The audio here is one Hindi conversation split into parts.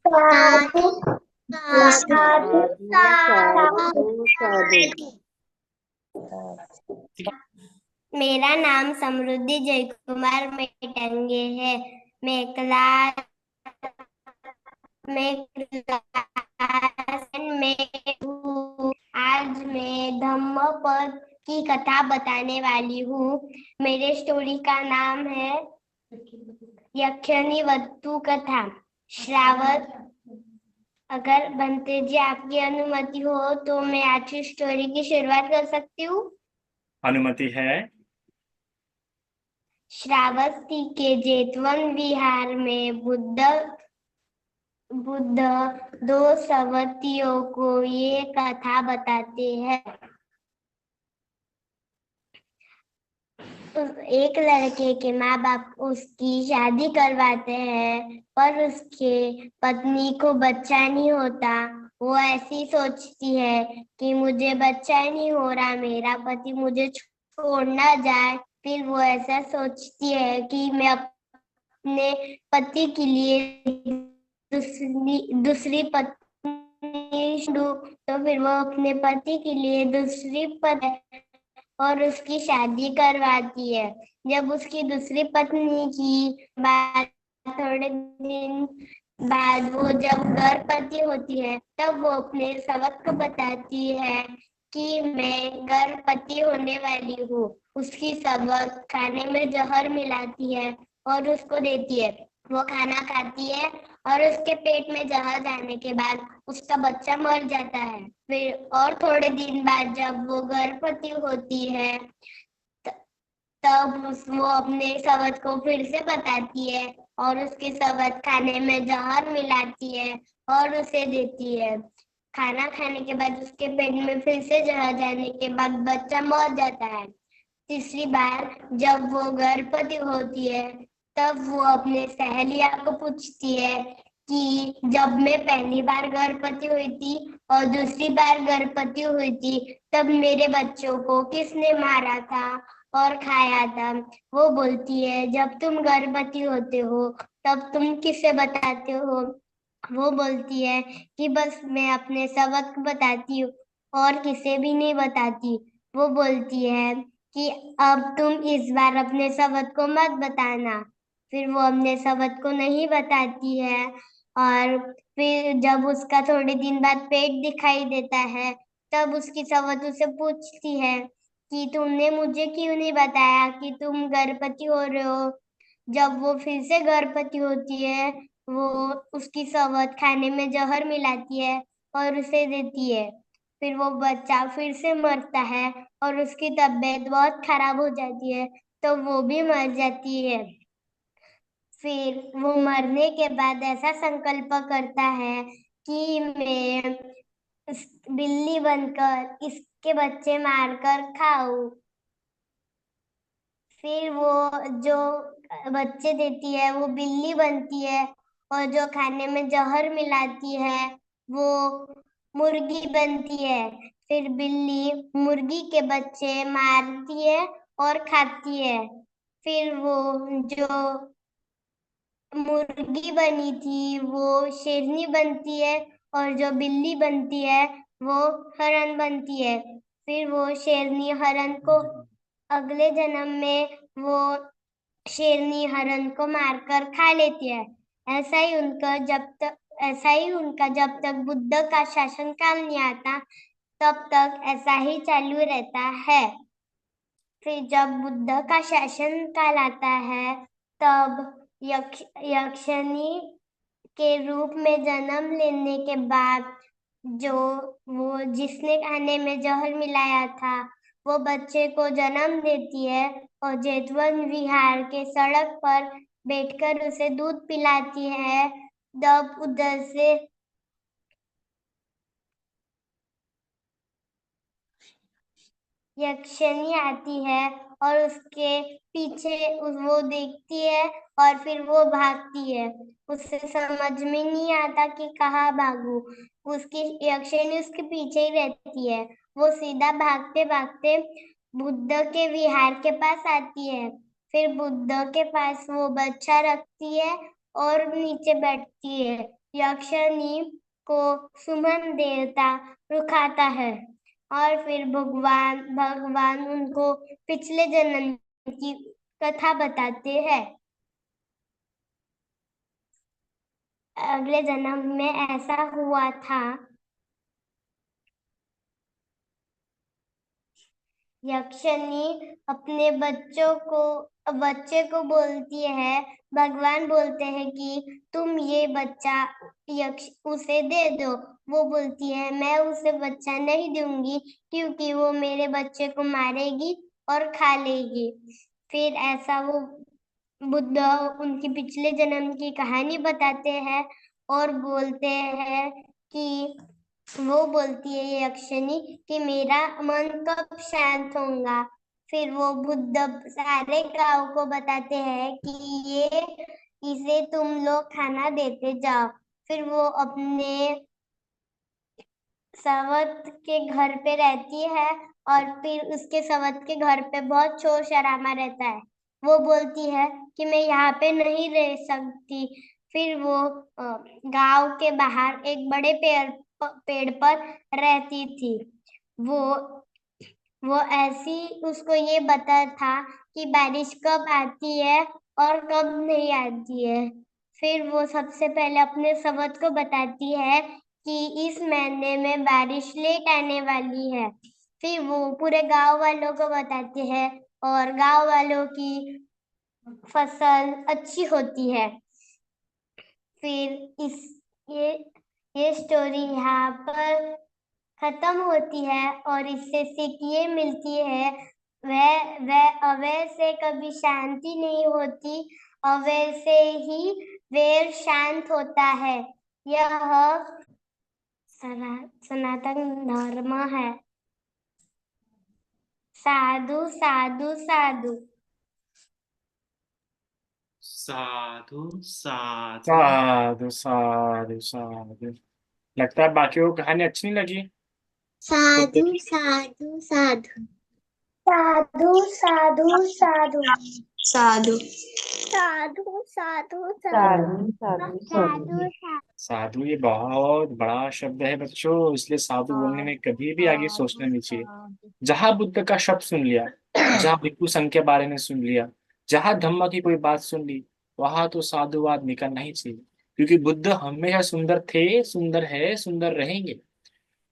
साधु साधु साधु साधु साधु। मेरा नाम समृद्धि जयकुमार मेटंगे है। मैं क्लास में हूँ। आज मैं धम्मपद की कथा बताने वाली हूँ। मेरे स्टोरी का नाम है यक्षिणी वस्तु कथा। श्रावण, अगर बनते जी आपकी अनुमति हो तो मैं आज की स्टोरी की शुरुआत कर सकती हूँ। अनुमति है। श्रावस्ती के जेतवन विहार में बुद्ध दो सवतियों को ये कथा बताते हैं। एक लड़के के माँ बाप उसकी शादी करवाते हैं, पर उसके पत्नी को बच्चा नहीं होता। वो ऐसी सोचती है कि मुझे बच्चा नहीं हो रहा, मेरा पति मुझे छोड़ ना जाए। फिर वो ऐसा सोचती है कि मैं अपने पति के लिए दूसरी पत्नी ढूंढूं। तो फिर वो अपने पति के लिए दूसरी पत्नी और उसकी शादी करवाती है। जब उसकी दूसरी पत्नी की बात थोड़े दिन बाद वो जब गर्भवती होती है, तब वो अपने सवत को बताती है कि मैं गर्भवती होने वाली हूँ। उसकी सवत खाने में जहर मिलाती है और उसको देती है। वो खाना खाती है और उसके पेट में जहर जाने के बाद उसका बच्चा मर जाता है। फिर और थोड़े दिन बाद जब वो गर्भवती होती है, तब वो अपने सवत को फिर से बताती है और उसकी सवत खाने में जहर मिलाती है और उसे देती है। खाना खाने के बाद उसके पेट में फिर से जहर जाने के बाद बच्चा मर जाता है। तीसरी बार जब वो गर्भवती होती है, तब वो अपने सहेलिया को पूछती है कि जब मैं पहली बार गर्भवती हुई थी और दूसरी बार गर्भवती हुई थी, तब मेरे बच्चों को किसने मारा था और खाया था। वो बोलती है जब तुम गर्भवती होते हो तब तुम किसे बताते हो। वो बोलती है कि बस मैं अपने सबक बताती हूँ और किसे भी नहीं बताती। वो बोलती है कि अब तुम इस बार अपने सबक को मत बताना। फिर वो अपने सबक को नहीं बताती है और फिर जब उसका थोड़े दिन बाद पेट दिखाई देता है, तब उसकी सवत उसे पूछती है कि तुमने मुझे क्यों नहीं बताया कि तुम गर्भवती हो रहे हो। जब वो फिर से गर्भवती होती है, वो उसकी सवत खाने में जहर मिलाती है और उसे देती है। फिर वो बच्चा फिर से मरता है और उसकी तबीयत बहुत खराब हो जाती है, तो वो भी मर जाती है। फिर वो मरने के बाद ऐसा संकल्प करता है कि मैं बिल्ली बनकर इसके बच्चे मारकर खाऊं। फिर वो जो बच्चे देती है वो बिल्ली बनती है और जो खाने में जहर मिलाती है वो मुर्गी बनती है। फिर बिल्ली मुर्गी के बच्चे मारती है और खाती है। फिर वो जो मुर्गी बनी थी वो शेरनी बनती है और जो बिल्ली बनती है वो हरण बनती है। फिर वो शेरनी हरण को अगले जन्म में वो शेरनी हरण को मारकर खा लेती है। ऐसा ही उनका जब तक बुद्ध का शासन काल नहीं आता, तब तक ऐसा ही चालू रहता है। फिर जब बुद्ध का शासन काल आता है, तब यक्षिणी के रूप में जन्म लेने के बाद जो वो जिसने खाने में जहर मिलाया था, वो बच्चे को जन्म देती है और जेतवन विहार के सड़क पर बैठकर उसे दूध पिलाती है। तब उधर से यक्षिणी आती है और उसके पीछे वो देखती है और फिर वो भागती है। उसे समझ में नहीं आता कि कहाँ भागू। उसकी यक्षिणी उसके पीछे ही रहती है। वो सीधा भागते भागते बुद्ध के विहार के पास आती है। फिर बुद्ध के पास वो बच्चा रखती है और नीचे बैठती है। यक्षिणी को सुमन देवता रुखाता है और फिर भगवान भगवान उनको पिछले जन्म की कथा बताते हैं। अगले जन्म में ऐसा हुआ था। यक्षिणी अपने बच्चे को बोलती है, भगवान बोलते हैं कि तुम ये बच्चा यक्ष उसे दे दो। वो बोलती है मैं उसे बच्चा नहीं दूंगी क्योंकि वो मेरे बच्चे को मारेगी और खा लेगी। फिर ऐसा वो बुद्ध उनकी पिछले जन्म की कहानी बताते हैं और बोलते हैं कि वो बोलती है यक्षिणी कि मेरा मन कब शांत होगा। फिर वो बुद्ध सारे गांव को बताते हैं कि ये इसे तुम लोग खाना देते जाओ। फिर वो अपने सवत के घर पे रहती है और फिर उसके सवत के घर पे बहुत शोर शराबा रहता है। वो बोलती है कि मैं यहाँ पे नहीं रह सकती। फिर वो गांव के बाहर एक बड़े पेड़ पर रहती थी। वो वो ऐसी उसको ये पता था कि बारिश कब आती है और कब नहीं आती है। फिर वो सबसे पहले अपने सवत को बताती है कि इस महीने में बारिश लेट आने वाली है। फिर वो पूरे गांव वालों को बताते हैं और गांव वालों की फसल अच्छी होती है। फिर ये ये स्टोरी यहाँ पर खत्म होती है और इससे सीख ये मिलती है वह अवय से कभी शांति नहीं होती, अवय से ही वैर शांत होता है। यह सनातन धर्म है। साधु साधु साधु। साधु साधु साधु साधु साधु। लगता है बाकियों को कहानी अच्छी नहीं लगी। साधु साधु साधु साधु साधु साधु साधु साधु साधु साधु साधु साधु साधु। साधु ये बहुत बड़ा शब्द है बच्चों, इसलिए साधु बोलने में कभी भी आगे सोचना नहीं चाहिए। जहां बुद्ध का शब्द सुन लिया, जहां भिक्षु संघ के बारे में सुन लिया, जहां धम्म की कोई बात सुन ली, वहां तो साधुवाद निकलना ही चाहिए। क्योंकि बुद्ध हमेशा सुंदर थे, सुंदर है, सुंदर रहेंगे।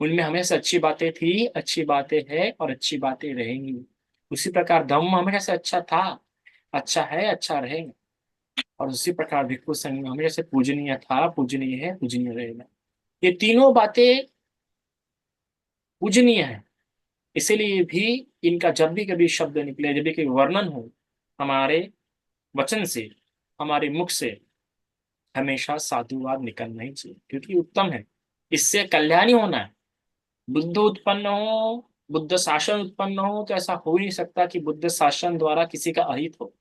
उनमें हमेशा अच्छी बातें थी, अच्छी बातें है और अच्छी बातें रहेंगी। उसी प्रकार धम्म हमेशा से अच्छा था, अच्छा है, अच्छा रहेगा। और उसी प्रकार भिक्षु संघ हमेशा से पूजनीय था, पूजनीय है, पूजनीय रहेगा। ये तीनों बातें पूजनीय है। इसीलिए भी इनका जब भी कभी शब्द निकले, जब भी कोई वर्णन हो हमारे वचन से, हमारे मुख से, हमेशा साधुवाद निकलना ही चाहिए, क्योंकि उत्तम है। इससे कल्याण ही होना है। बुद्ध उत्पन्न हो, बुद्ध शासन उत्पन्न हो, तो ऐसा हो ही नहीं सकता कि बुद्ध शासन द्वारा किसी का अहित हो।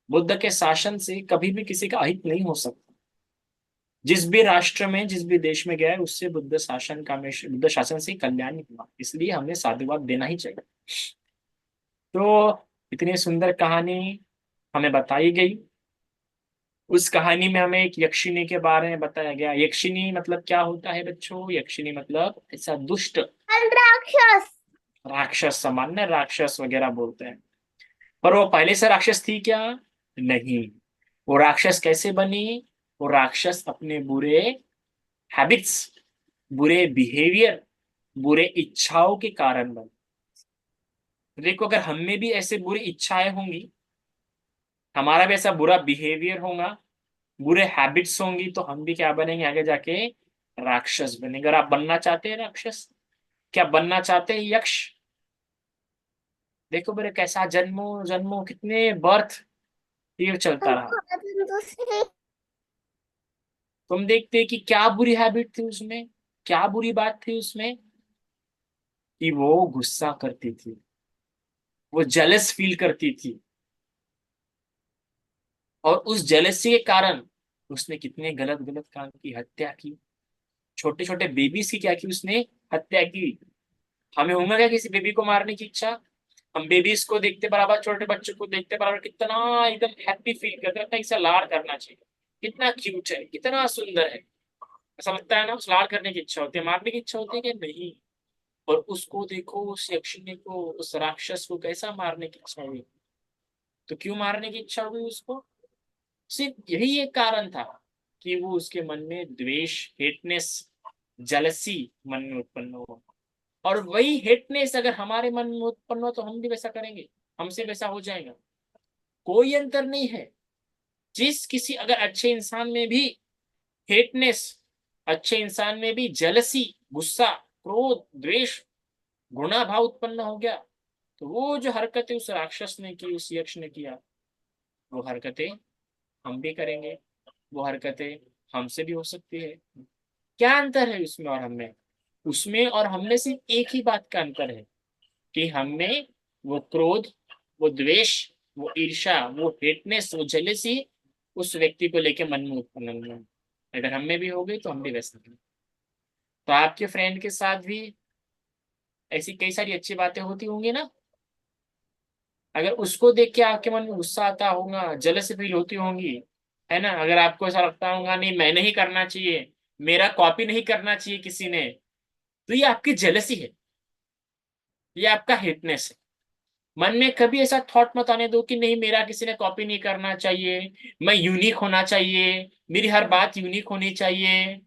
बुद्ध के शासन से कभी भी किसी का अहित नहीं हो सकता। जिस भी राष्ट्र में, जिस भी देश में गया है, उससे बुद्ध शासन से ही कल्याण ही हुआ। इसलिए हमें साधुवाद देना ही चाहिए। तो इतनी सुंदर कहानी हमें बताई गई। उस कहानी में हमें एक यक्षिणी के बारे में बताया गया। यक्षिणी मतलब क्या होता है बच्चों? यक्षिणी मतलब ऐसा दुष्ट राक्षस। राक्षस, सामान्य राक्षस वगैरह बोलते हैं। पर वो पहले से राक्षस थी क्या? नहीं। वो राक्षस कैसे बनी? वो राक्षस अपने बुरे हैबिट्स, बुरे बिहेवियर, बुरे इच्छाओं के कारण बने। देखो, अगर हम में भी ऐसे बुरी इच्छाएं होंगी, हमारा भी ऐसा बुरा बिहेवियर होगा, बुरे हैबिट्स होंगी, तो हम भी क्या बनेंगे? आगे जाके राक्षस बनेंगे। अगर आप बनना चाहते हैं राक्षस, क्या बनना चाहते हैं यक्ष? देखो मेरे कैसा जन्मों जन्मों कितने बर्थ ये चलता रहा। तुम देखते हैं कि क्या बुरी हैबिट थी उसमें, क्या बुरी बात थी उसमें, कि वो गुस्सा करती थी, वो जेलस फील करती थी। और उस जेलसी के कारण उसने कितने गलत गलत काम की, हत्या की। छोटे छोटे बेबीज की क्या की उसने? हत्या की। हमें होगा क्या किसी बेबी को मारने की इच्छा? हम बेबीज को देखते बराबर, छोटे बच्चों को देखते बराबर कितना एकदम हैप्पी फील करते हैं, इसे लाड करना चाहिए। कितना क्यूट है, कितना सुंदर है। ऐसा लगता है ना, उस लाड़ करने की इच्छा होती है, मारने की इच्छा होती है कि नहीं। और उसको देखो, उस यक्षिणी को, उस राक्षस को कैसा मारने की इच्छा हुई। तो क्यों मारने की इच्छा हुई उसको? सिर्फ यही एक कारण था कि वो उसके मन में द्वेष, हेटनेस, जलसी मन में उत्पन्न हो। और वही हेटनेस अगर हमारे मन में उत्पन्न हो तो हम भी वैसा करेंगे, हमसे वैसा हो जाएगा। कोई अंतर नहीं है। जिस किसी अगर अच्छे इंसान में भी हेटनेस, अच्छे इंसान में भी जलसी, गुस्सा, क्रोध, द्वेष, घृणा भाव उत्पन्न हो गया, तो वो जो हरकतें उस राक्षस ने की, उस यक्ष ने किया, वो हरकतें हम भी करेंगे, वो हरकतें हमसे भी हो सकती है। क्या अंतर है उसमें और हमें? उसमें और हमने सिर्फ एक ही बात का अंतर है कि हमें वो क्रोध, वो द्वेष, वो ईर्ष्या, वो हेटनेस, वो जेलेसी उस व्यक्ति को लेके मन में उत्पन्न नहीं है। अगर हमें भी हो गई तो हम भी वैसा करें। तो आपके फ्रेंड के साथ भी ऐसी कई सारी अच्छी बातें होती होंगी ना। अगर उसको देख के आपके मन में गुस्सा आता होगा, जलस फील होती होंगी, है ना, अगर आपको ऐसा लगता होगा नहीं मैंने ही करना चाहिए, मेरा कॉपी नहीं करना चाहिए किसी ने, तो ये आपकी जेलसी है, ये आपका हेटनेस है। मन में कभी ऐसा थॉट मत आने दो कि नहीं मेरा किसी ने कॉपी नहीं करना चाहिए, मैं यूनिक होना चाहिए, मेरी हर बात यूनिक होनी चाहिए।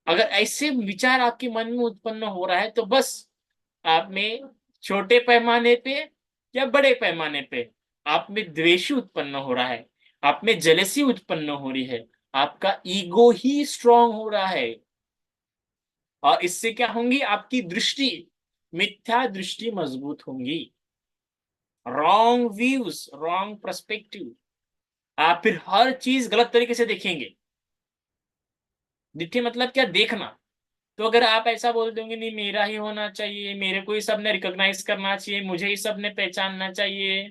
अगर ऐसे विचार आपके मन में उत्पन्न हो रहा है तो बस आप में छोटे पैमाने पे या बड़े पैमाने पे आप में द्वेष उत्पन्न हो रहा है, आप में जेलेसी उत्पन्न हो रही है, आपका ईगो ही स्ट्रांग हो रहा है। और इससे क्या होंगी, आपकी दृष्टि, मिथ्या दृष्टि मजबूत होंगी, रॉन्ग व्यूज, रॉन्ग पर्सपेक्टिव, आप फिर हर चीज गलत तरीके से देखेंगे। दिखे मतलब क्या, देखना। तो अगर आप ऐसा बोल दोगे नहीं मेरा ही होना चाहिए, मेरे को ही सबने रिकॉग्नाइज करना चाहिए, मुझे ही सबने पहचानना चाहिए,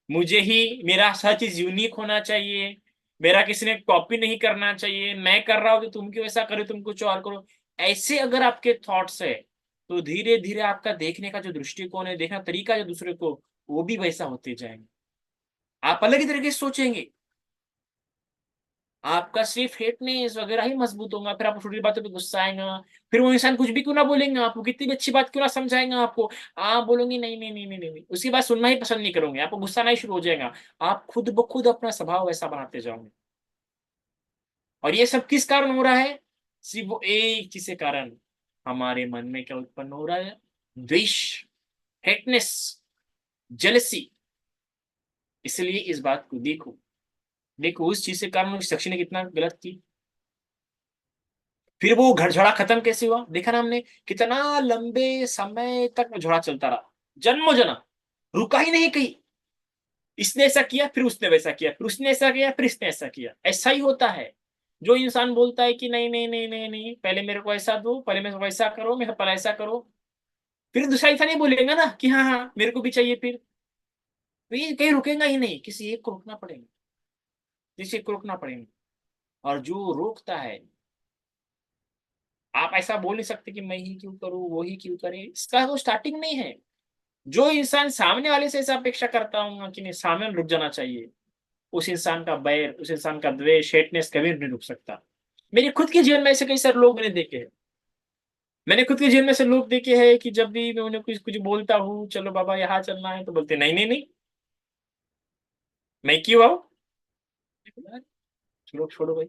मुझे ही मेरा हर चीज यूनिक होना चाहिए, मेरा किसी ने कॉपी नहीं करना चाहिए, मैं कर रहा हूं तो तुम क्यों ऐसा करो, तुम कुछ और करो, ऐसे अगर आपके थॉट्स है तो धीरे धीरे आपका देखने का जो दृष्टिकोण है, देखना तरीका जो दूसरे को, वो भी वैसा होते जाएंगे। आप अलग ही तरीके से सोचेंगे, आपका सिर्फ हेटनेस वगैरह ही मजबूत होगा, फिर आपको छोटी बातों पे गुस्सा आएगा, फिर वो इंसान कुछ भी क्यों ना बोलेंगे, आपको कितनी भी अच्छी बात क्यों ना समझाएंगे आपको, आप बोलोगे नहीं नहीं नहीं नहीं नहीं नहीं, उसकी बात सुनना ही पसंद नहीं करोगे, आपको गुस्सा आना ही शुरू हो जाएगा, आप खुद ब खुद अपना स्वभाव वैसा बनाते जाओगे। और ये सब किस कारण हो रहा है? सिर्फ वो एक चीज के कारण, हमारे मन में क्या उत्पन्न हो रहा है, द्वेष, हेटनेस, जेलसी। इसलिए इस बात को देखो, देखो उस चीज के कारण उस शख्स ने कितना गलत की। फिर वो घर झगड़ा खत्म कैसे हुआ, देखा ना हमने, कितना लंबे समय तक वो झगड़ा चलता रहा, जन्मों जन्म, रुका ही नहीं कहीं। इसने ऐसा किया, फिर उसने वैसा किया, फिर उसने ऐसा किया, फिर इसने ऐसा किया। ऐसा ही होता है। जो इंसान बोलता है कि नहीं नहीं नहीं नहीं नहीं, पहले मेरे को ऐसा दो, पहले मेरे को वैसा करो, मेरे पर ऐसा करो, फिर दूसरा इंसान नहीं बोलेगा ना कि हाँ हाँ मेरे को भी चाहिए, फिर तो ये कहीं रुकेगा ही नहीं, किसी एक को रुकना पड़ेगा, किसी एक को रुकना पड़ेगा। और जो रोकता है, आप ऐसा बोल नहीं सकते कि मैं ही क्यों करूं, वो ही क्यों करे, इसका तो स्टार्टिंग नहीं है। जो इंसान सामने वाले से ऐसा अपेक्षा करता हूँ कि नहीं सामने रुक जाना चाहिए, उस इंसान का बैर, उस इंसान का द्वेष, हेटनेस कभी नहीं रुक सकता। मेरे खुद के जीवन में ऐसे कई सारे लोग मैंने देखे हैं। मैंने खुद के जीवन में से लोग देखे हैं कि जब भी मैं उन्हें कुछ कुछ बोलता हूँ, चलो बाबा यहाँ चलना है, तो बोलते नहीं नहीं नहीं, मैं क्यों आऊँ, छोड़ो छोड़ो भाई।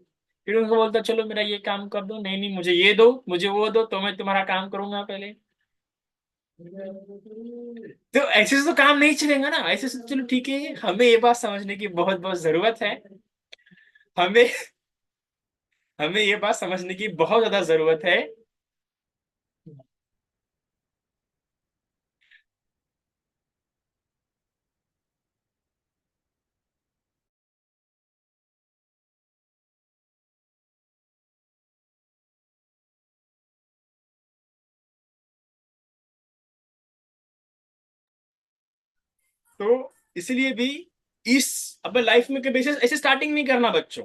फिर उनको बोलता चलो मेरा ये काम कर दो, नहीं नहीं मुझे ये दो, मुझे वो दो, तो मैं तुम्हारा काम करूंगा पहले। तो ऐसे से तो काम नहीं चलेगा ना, ऐसे से तो चलो ठीक है, हमें ये बात समझने की बहुत बहुत जरूरत है। हमें हमें ये बात समझने की बहुत ज्यादा जरूरत है। तो इसलिए भी इस अपने लाइफ में कभी ऐसे स्टार्टिंग नहीं करना बच्चों,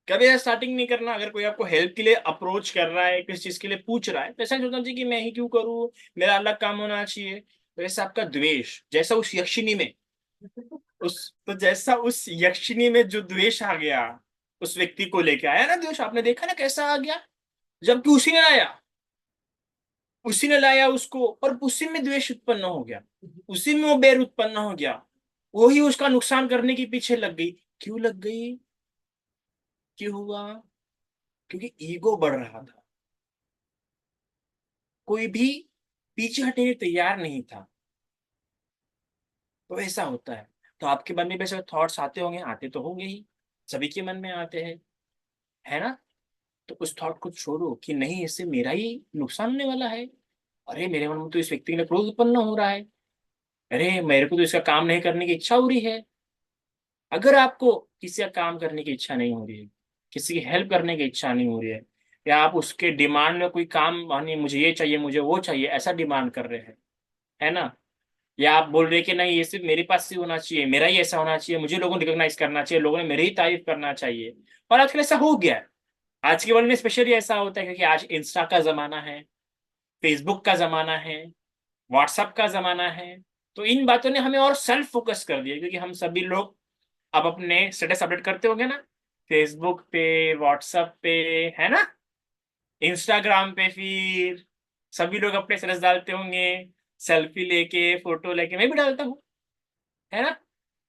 कभी ऐसा स्टार्टिंग नहीं करना। अगर कोई आपको हेल्प के लिए अप्रोच कर रहा है, किसी चीज के लिए पूछ रहा है, तो ऐसा नहीं सोचना चाहिए कि मैं ही क्यों करूँ, मेरा अलग काम होना चाहिए। तो ऐसा आपका द्वेष, जैसा उस यक्षिणी में, उस तो जैसा उस यक्षिणी में जो द्वेष आ गया, उस व्यक्ति को लेके आया ना द्वेष, आपने देखा ना कैसा आ गया। जबकि उसी ने लाया उसको, और उसी में द्वेष उत्पन्न हो गया, उसी में वो बैर उत्पन्न हो गया, वही उसका नुकसान करने के पीछे लग गई। क्यों लग गई? क्यों हुआ? क्योंकि ईगो बढ़ रहा था, कोई भी पीछे हटने को तैयार नहीं था। तो ऐसा होता है। तो आपके मन में भी ऐसे थॉट्स आते होंगे, आते तो होंगे ही, सभी के मन में आते हैं, है ना? तो उस थॉट को छोड़ो कि नहीं, इससे मेरा ही नुकसान होने वाला है। अरे मेरे मन में तो इस व्यक्ति के लिए क्रोध उत्पन्न हो रहा है, अरे मेरे को तो इसका काम नहीं करने की इच्छा हो रही है। अगर आपको किसी का काम करने की इच्छा नहीं हो रही है, किसी की हेल्प करने की इच्छा नहीं हो रही है, या आप उसके डिमांड में कोई काम, मानिए मुझे ये चाहिए, मुझे वो चाहिए, ऐसा डिमांड कर रहे हैं, है ना? या आप बोल रहे हैं कि नहीं, ये सिर्फ मेरे पास ही होना चाहिए, मेरा ही ऐसा होना चाहिए, मुझे लोगों ने रिकॉग्नाइज करना चाहिए, लोगों ने मेरी ही तारीफ करना चाहिए। और आजकल ऐसा हो गया है, आज के वर्ल्ड में स्पेशली ऐसा होता है, क्योंकि आज इंस्टा का जमाना है, फेसबुक का जमाना है, व्हाट्सएप का जमाना है। तो इन बातों ने हमें और सेल्फ फोकस कर दिया, क्योंकि हम सभी लोग अब अपने स्टेटस अपडेट करते होंगे ना, फेसबुक पे, व्हाट्सएप पे, है ना, इंस्टाग्राम पे, फिर सभी लोग अपने स्टेटस डालते होंगे, सेल्फी लेके, फोटो लेके, मैं भी डालता हूँ, है ना?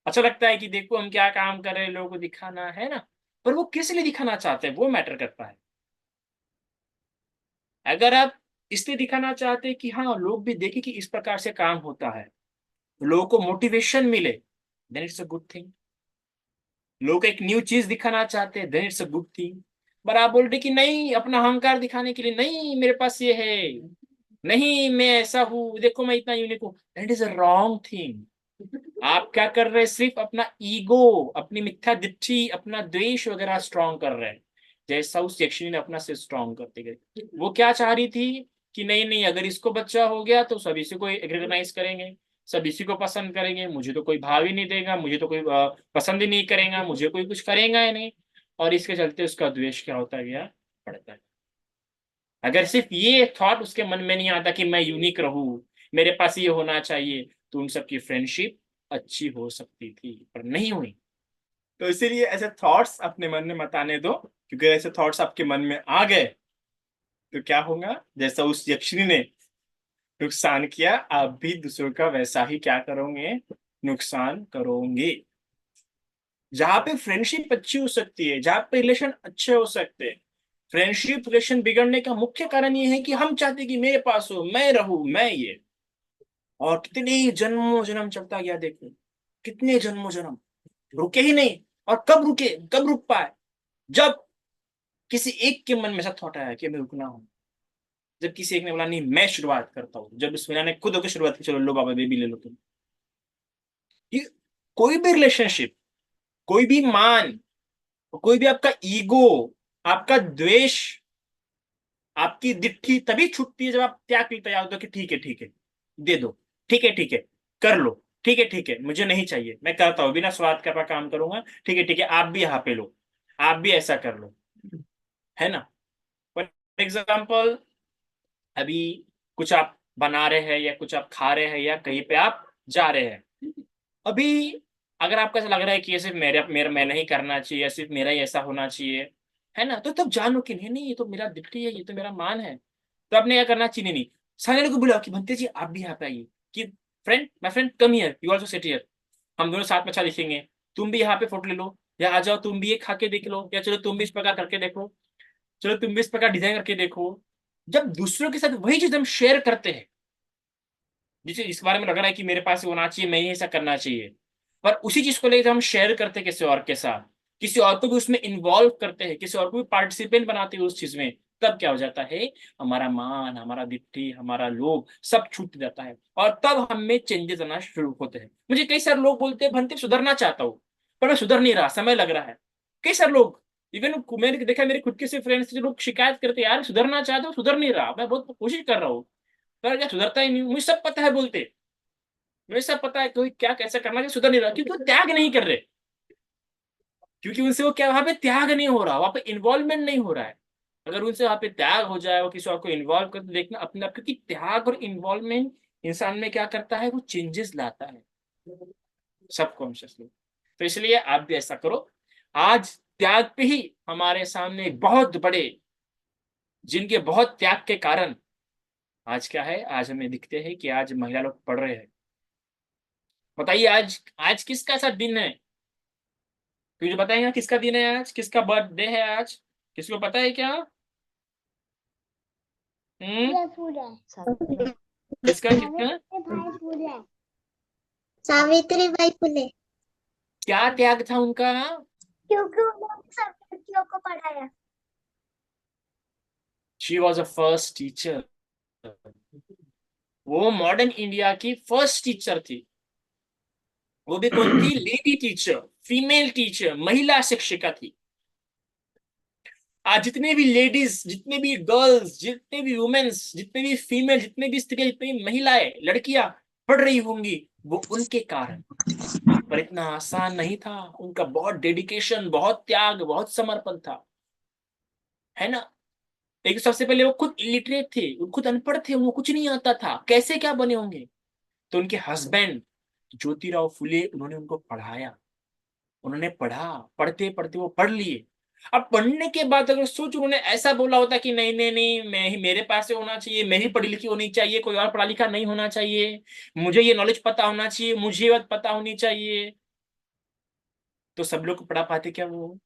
अच्छा लगता है कि देखो हम क्या काम कर रहे हैं, लोगों को दिखाना, है ना? पर वो किस लिए दिखाना चाहते हैं, वो मैटर करता है। अगर आप इसलिए दिखाना चाहते हैं कि हाँ लोग भी देखें कि इस प्रकार से काम होता है, लोगों को मोटिवेशन मिले, then it's a good thing. लोग एक न्यू चीज दिखाना चाहते हैं, then it's a good thing. पर आप बोल रहे कि नहीं, अपना अहंकार दिखाने के लिए, नहीं मेरे पास ये है, नहीं मैं ऐसा हूं, देखो मैं इतना यूनिक हूं, that is a wrong thing. आप क्या कर रहे हैं? सिर्फ अपना ईगो, अपनी मिथ्या दिट्ठी, अपना द्वेष वगैरह स्ट्रॉन्ग कर रहे हैं, जैसा उस यक्षिणी ने अपना सिर स्ट्रॉन्ग करते गए। वो क्या चाह रही थी कि नहीं नहीं, अगर इसको बच्चा हो गया तो सभी से कोई रिकॉग्नाइज करेंगे, सब इसी को पसंद करेंगे, मुझे तो कोई भाव ही नहीं देगा, मुझे तो कोई पसंद ही नहीं करेगा, मुझे कोई कुछ करेगा ही नहीं। और इसके चलते उसका द्वेष क्या होता गया? बढ़ता है। अगर सिर्फ ये थॉट उसके मन में नहीं आता कि मैं यूनिक रहूं, मेरे पास ये होना चाहिए, तो उन सबकी फ्रेंडशिप अच्छी हो सकती थी, पर नहीं हुई। तो इसीलिए ऐसे थॉट्स अपने मन में मत आने दो, क्योंकि ऐसे थॉट्स आपके मन में आ गए तो क्या होगा? जैसा उस यक्षिणी ने नुकसान किया, आप भी दूसरों का वैसा ही क्या करोगे? नुकसान करोगे। जहां पे फ्रेंडशिप अच्छी हो सकती है, जहां पे रिलेशन अच्छे हो सकते हैं, फ्रेंडशिप रिलेशन बिगड़ने का मुख्य कारण ये है कि हम चाहते हैं कि मेरे पास हो, मैं रहूं, मैं ये। और कितने जन्मों जन्म चलता गया, देखो कितने जन्मों जन्म, रुके ही नहीं। और कब रुके, कब रुक पाए? जब किसी एक के मन में ऐसा थॉट आया कि मैं रुकना हूं, जब किसी एक ने बोला नहीं मैं शुरुआत करता हूँ, जब उस मीना ने खुद होकर शुरुआत की, चलो लो बाबा बेबी ले लो तुम। ये कोई भी रिलेशनशिप, कोई भी मान, कोई भी आपका ईगो, आपका द्वेष, आपकी दिट्ठी तभी छूटती है जब आप त्याग के लिए तैयार होते हो कि ठीक है दे दो, ठीक है कर लो, ठीक है मुझे नहीं चाहिए, मैं करता हूँ बिना स्वार्थ का काम करूंगा, ठीक है आप भी यहाँ पे लो, आप भी ऐसा कर लो, है ना? फॉर एग्जाम्पल, अभी कुछ आप बना रहे हैं, या कुछ आप खा रहे हैं, या कहीं पे आप जा रहे हैं, अभी अगर आपको ऐसा लग रहा है कि ये सिर्फ मेरा मेरा मैं नहीं करना चाहिए, या सिर्फ मेरा ही ऐसा होना चाहिए, है ना, तो तब जानो कि नहीं नहीं, ये तो मेरा दिट्ठी है, ये तो मेरा मान है। तो आपने क्या करना चाहिए? नहीं, सामने को बुलाओ कि बनते जी आप भी यहाँ पे आइए, कि friend, my friend come here, you also sit here, हम दोनों साथ में अच्छा दिखेंगे, तुम भी यहाँ पे फोटो ले लो, या आ जाओ तुम भी ये खा के देख लो, या चलो तुम भी इस प्रकार करके देखो, चलो तुम भी इस प्रकार डिजाइन करके देखो। जब दूसरों के साथ वही चीज हम शेयर करते हैं, जिसे इस बारे में लग रहा है कि मेरे पास ये होना चाहिए, मैं ही ऐसा करना चाहिए, पर उसी चीज को लेकर हम शेयर करते हैं किसी और के साथ, किसी और को भी उसमें इन्वॉल्व करते हैं, किसी और को भी पार्टिसिपेंट बनाते हैं उस चीज में, तब क्या हो जाता है? हमारा मान, हमारा दिट्ठी, हमारा लोभ सब छूट जाता है, और तब हम में चेंजेस आना शुरू होते हैं। मुझे कई सारे लोग बोलते हैं भंते सुधरना चाहता हूँ, पर मैं सुधर नहीं रहा, समय लग रहा है। कई सारे लोग, इवन मैंने देखा मेरे खुद के से फ्रेंड्स, जो लोग शिकायत करते हैं, यार सुधरना चाहते हो, सुधर नहीं रहा, मैं बहुत कोशिश कर रहा हूँ, पर क्या सुधरता ही नहीं, मुझे सब पता है बोलते, मुझे सब पता है कोई क्या कैसे करना है, सुधर नहीं रहा, क्योंकि वो त्याग नहीं कर रहे, क्योंकि उनसे वो क्या, वहां पे त्याग नहीं हो रहा, वहां पे इन्वॉल्वमेंट नहीं हो रहा है। अगर उनसे वहां पे त्याग हो जाए, वो किसी और को इन्वॉल्व कर देखना अपने आप, क्योंकि त्याग और इन्वॉल्वमेंट इंसान में क्या करता है? वो चेंजेस लाता है सबकॉन्शियसली। तो इसलिए आप भी ऐसा करो। आज त्याग पे ही हमारे सामने बहुत बड़े जिनके बहुत त्याग के कारण आज क्या है, आज हमें दिखते हैं कि आज महिला लोग पढ़ रहे हैं। बताइए आज आज किसका ऐसा दिन है? कोई मुझे बताएगा किसका दिन है आज, किसका बर्थडे है आज? किसको पता है क्या? किसका किसका? सावित्री बाई फुले, क्या त्याग था उनका? क्योंकि उन्होंने सब लड़कियों को पढ़ाया। She was a first teacher. वो मॉडर्न इंडिया की फर्स्ट टीचर थी। वो भी कौन थी? लेडी टीचर, फीमेल टीचर, महिला शिक्षिका थी। आज जितने भी लेडीज, जितने भी गर्ल्स, जितने भी वुमेन्स, जितने भी फीमेल, जितने भी स्त्रियां, जितनी भी महिलाएं, लड़कियां पढ़ रही होंगी, वो उनके कारण। पर इतना आसान नहीं था। उनका बहुत डेडिकेशन, बहुत त्याग, बहुत समर्पण था, है ना। एक सबसे पहले वो खुद इलिटरेट थे, वो खुद अनपढ़ थे, उनको कुछ नहीं आता था, कैसे क्या बने होंगे। तो उनके हस्बैंड ज्योतिराव फुले, उन्होंने उनको पढ़ाया। उन्होंने पढ़ा, पढ़ते पढ़ते वो पढ़ लिए। अब पढ़ने के बाद अगर सोच उन्होंने ऐसा बोला होता कि नहीं नहीं नहीं, मैं ही, मेरे पास से होना चाहिए, मैं ही पढ़ी लिखी होनी चाहिए, कोई और पढ़ा लिखा नहीं होना चाहिए, मुझे ये नॉलेज पता होना चाहिए, मुझे ये बात पता होनी चाहिए, तो सब लोग को पढ़ा पाते क्या वो?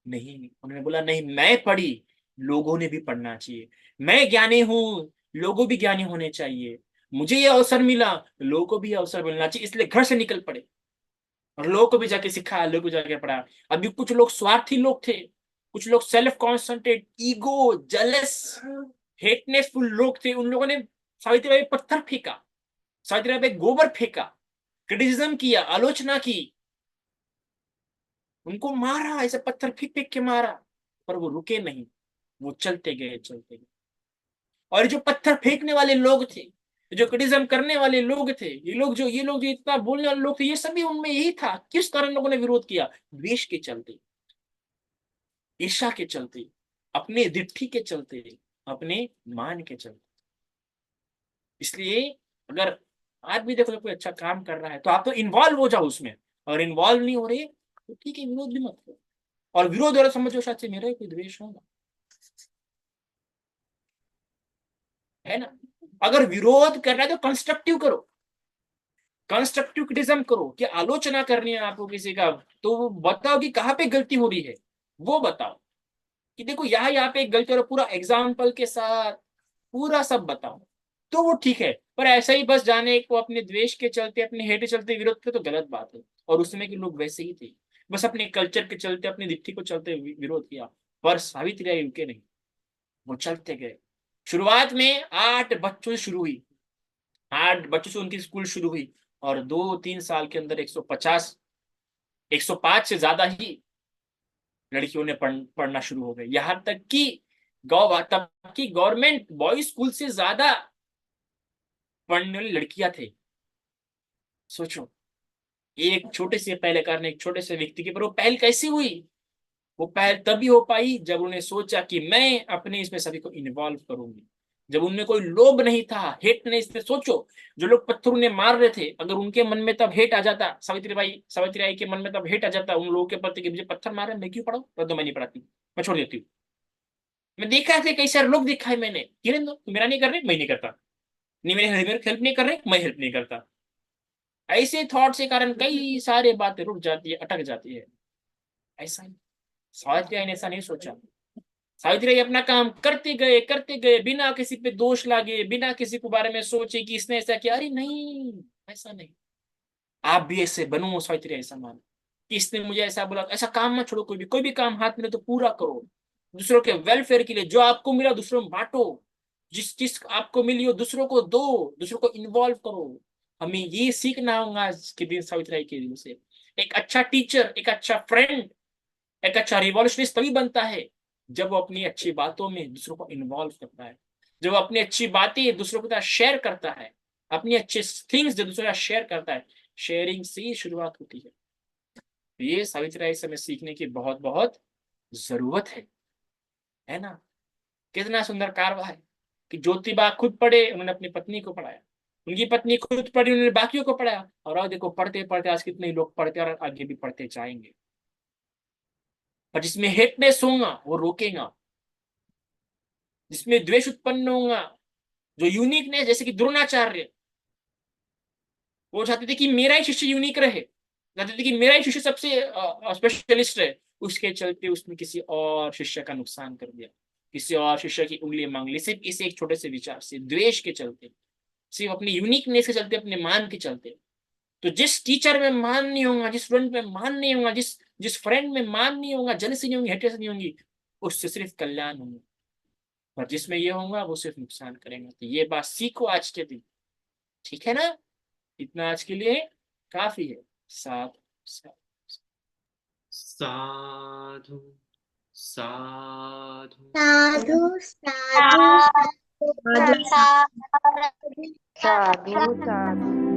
नहीं। उन्होंने बोला नहीं, मैं पढ़ी, लोगों ने भी पढ़ना चाहिए। मैं ज्ञानी हूं, लोगों भी ज्ञानी होने चाहिए। मुझे ये अवसर मिला, लोगों को भी ये अवसर मिलना चाहिए, इसलिए घर से निकल पड़े और लोगों को भी जाके सिखाया, लोगों को जाके पढ़ा। अभी कुछ लोग स्वार्थी लोग थे, कुछ लोग सेल्फ कॉन्सेंट्रेट, ईगो, जेलस, हेटनेसफुल लोग थे। उन लोगों ने सावित्रीबाई पे पत्थर फेंका, सावित्रीबाई पे गोबर फेंका, क्रिटिसिज्म किया, आलोचना की, उनको मारा, ऐसे पत्थर फेंक फेंक के मारा। पर वो रुके नहीं, वो चलते गए, चलते गए। और जो पत्थर फेंकने वाले लोग थे, जो क्रिटिसिज्म करने वाले लोग थे, ये लोग जो इतना बोलने वाले लोग थे, ये सभी उनमें यही था। किस कारण लोगों ने विरोध किया? द्वेष के चलते, ईर्ष्या के चलते, अपने दिट्ठी के चलते, अपने मान के चलते। इसलिए अगर आज भी देखो कोई अच्छा काम कर रहा है तो आप तो इन्वॉल्व हो जाओ उसमें, और इन्वॉल्व नहीं हो रहे तो ठीक है, विरोध भी मत करो। और विरोध और समझो शायद से मेरा ही कोई द्वेष होगा, है ना। अगर विरोध करना है तो कंस्ट्रक्टिव करो, कंस्ट्रक्टिव क्रिटिज्म करो। कि आलोचना करनी है आपको किसी का, तो वो बताओ कि कहाँ पे गलती हो रही है, वो बताओ कि देखो यहाँ पे एक गलती हो रही है, पूरा एग्जाम्पल के साथ पूरा सब बताओ, तो वो ठीक है। पर ऐसा ही बस जाने को अपने द्वेष के चलते, अपने हेट के चलते विरोध पे, तो गलत बात है। और उसमें के लोग वैसे ही थे, बस अपने कल्चर के चलते, अपनी दिट्ठी को चलते विरोध किया। पर सावित्रीबाई रुके नहीं, वो चलते गए। शुरुआत में 8 बच्चों से शुरू हुई, 8 बच्चों से उनकी स्कूल शुरू हुई, और 2-3 साल के अंदर 150, 105 से ज्यादा ही लड़कियों ने पढ़ना शुरू हो गए। यहाँ तक कि तब की गवर्नमेंट बॉयज स्कूल से ज्यादा पढ़ने वाली लड़कियां थे। सोचो, एक छोटे से पहले कारण, एक छोटे से व्यक्ति के, पर वो पहल कैसी हुई? वो पहल तभी हो पाई जब उन्होंने सोचा कि मैं अपने इसमें सभी को इन्वॉल्व करूंगी। जब उनमें कोई लोभ नहीं था, हेट नहीं। इसमें सोचो, जो लोग पत्थर उन्हें मार रहे थे, अगर उनके मन में तब हेट आ जाता, सावित्रीबाई के मन में तब हेट आ जाता उन लोगों के प्रति कि मुझे पत्थर मारे, मैं क्यों पढ़ाऊं, तो मैं नहीं पढ़ाती, मैं छोड़ देती हूँ। मैं देखा थे, कई सारे लोग देखा है मैंने, किरण तुम मेरा नहीं कर रहे, मैं नहीं करता, नहीं मेरे हेल्प नहीं कर रहे, मैं हेल्प नहीं करता। ऐसे थॉट के कारण कई सारे बातें रुक जाती है, अटक जाती है। ऐसा ही सावित्री ने ऐसा नहीं सोचा। सावित्री अपना काम करते गए, बिना किसी पे दोष लागे, बिना किसी के बारे में सोचे कि इसने ऐसा किया। अरे नहीं, ऐसा नहीं। आप भी ऐसे बनो, सावित्री ऐसा मानो कि इसने मुझे ऐसा बोला, ऐसा काम मत छोड़ो। कोई भी काम हाथ मिले तो पूरा करो, दूसरों के वेलफेयर के लिए। जो आपको मिला दूसरों में बांटो, जिस चीज आपको मिली हो दूसरों को दो, दूसरों को इन्वॉल्व करो। हमें ये सीखना होगा आज के दिन सावित्री के दिन से। एक अच्छा टीचर, एक अच्छा फ्रेंड, एक अच्छा रिवॉल्यूशनिस्ट तभी बनता है जब वो अपनी अच्छी बातों में दूसरों को इन्वॉल्व करता है, जब वो अपनी अच्छी बातें दूसरों के साथ शेयर करता है, अपनी अच्छे थिंग्स जो दूसरों के साथ शेयर करता है। शेयरिंग से ही शुरुआत होती है। तो ये सावित्री से हमें सीखने की बहुत बहुत जरूरत है ना। कितना सुंदर कारवा है कि ज्योतिबा खुद पढ़े, उन्होंने अपनी पत्नी को पढ़ाया, उनकी पत्नी खुद पढ़ी, उन्होंने बाकियों को पढ़ाया। और अब देखो, पढ़ते पढ़ते आज कितने लोग पढ़ते और आगे भी पढ़ते जाएंगे। और जिसमें हेटनेस होगा वो रोकेगा, जिसमें द्वेष उत्पन्न होगा, जो यूनिकनेस, जैसे कि द्रोणाचार्य, वो चाहते थे कि मेरा ही शिष्य यूनिक रहे, चाहते थे कि मेरा ही शिष्य सबसे स्पेशलिस्ट रहे। उसके चलते उसने किसी और शिष्य का नुकसान कर दिया, किसी और शिष्य की उंगली मांग ली, सिर्फ इस एक छोटे से विचार से, द्वेष के चलते, सिर्फ अपनी यूनिकनेस के चलते, अपने मान के चलते। तो जिस टीचर में मान नहीं होगा, जिस स्टूडेंट में मान नहीं होगा, जिस जिस फ्रेंड में मान नहीं होगा, जेलसी नहीं होगी, हेटरेस नहीं होगी, उससे सिर्फ कल्याण होगा। और जिसमें ये होगा वो सिर्फ नुकसान करेंगे। तो ये बात सीखो आज के दिन, ठीक है ना? इतना आज के लिए काफी है। साथ साथ साधु साधु साधु साधु साधु साधु साधु साधु